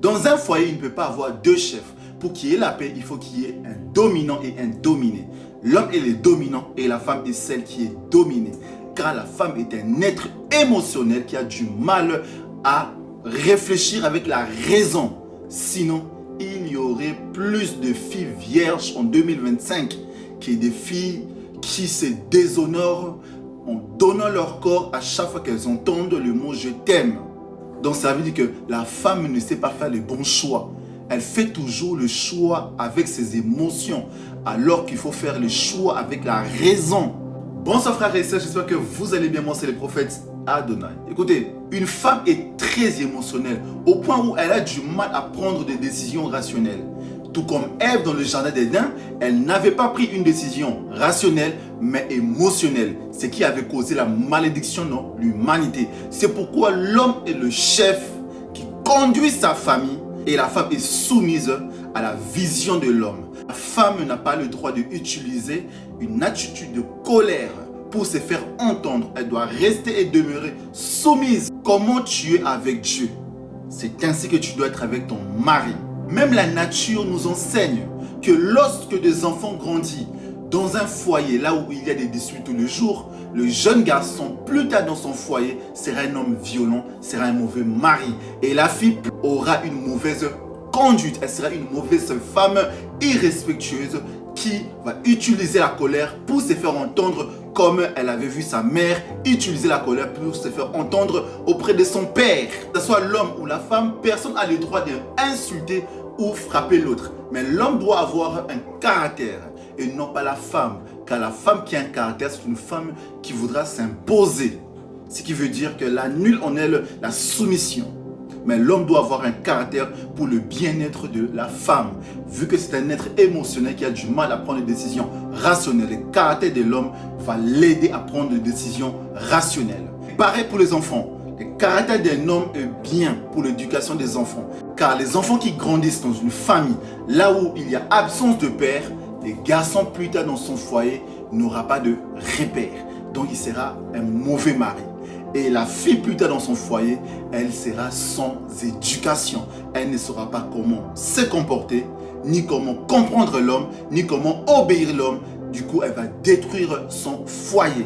Dans un foyer, il ne peut pas avoir deux chefs. Pour qu'il y ait la paix, il faut qu'il y ait un dominant et un dominé. L'homme est le dominant et la femme est celle qui est dominée. Car la femme est un être émotionnel qui a du mal à réfléchir avec la raison. Sinon, il y aurait plus de filles vierges en 2025 que des filles qui se déshonorent en donnant leur corps à chaque fois qu'elles entendent le mot « je t'aime ». Donc ça veut dire que la femme ne sait pas faire les bons choix. Elle fait toujours le choix avec ses émotions, alors qu'il faut faire le choix avec la raison. Bonsoir frères et sœurs, j'espère que vous allez bien. Moi c'est le prophète Adonai. Écoutez, une femme est très émotionnelle, au point où elle a du mal à prendre des décisions rationnelles. Tout comme Ève dans le jardin d'Éden, elle n'avait pas pris une décision rationnelle, mais émotionnelle. Ce qui avait causé la malédiction dans l'humanité. C'est pourquoi l'homme est le chef qui conduit sa famille et la femme est soumise à la vision de l'homme. La femme n'a pas le droit d'utiliser une attitude de colère pour se faire entendre. Elle doit rester et demeurer soumise. Comment tu es avec Dieu? C'est ainsi que tu dois être avec ton mari. Même la nature nous enseigne que lorsque des enfants grandissent dans un foyer, là où il y a des disputes tous les jours, le jeune garçon, plus tard dans son foyer, sera un homme violent, sera un mauvais mari. Et la fille aura une mauvaise conduite. Elle sera une mauvaise femme irrespectueuse qui va utiliser la colère pour se faire entendre comme elle avait vu sa mère utiliser la colère pour se faire entendre auprès de son père. Que ce soit l'homme ou la femme, personne n'a le droit d'insulter ou frapper l'autre. Mais l'homme doit avoir un caractère et non pas la femme. Car la femme qui a un caractère, c'est une femme qui voudra s'imposer. Ce qui veut dire qu'elle annule en elle la soumission. Mais l'homme doit avoir un caractère pour le bien-être de la femme. Vu que c'est un être émotionnel qui a du mal à prendre des décisions rationnelles, le caractère de l'homme va l'aider à prendre des décisions rationnelles. Pareil pour les enfants. Le caractère d'un homme est bien pour l'éducation des enfants. Car les enfants qui grandissent dans une famille, là où il y a absence de père, les garçons plus tard dans son foyer n'aura pas de repère. Donc il sera un mauvais mari. Et la fille plus tard dans son foyer, elle sera sans éducation. Elle ne saura pas comment se comporter, ni comment comprendre l'homme, ni comment obéir l'homme. Du coup, elle va détruire son foyer.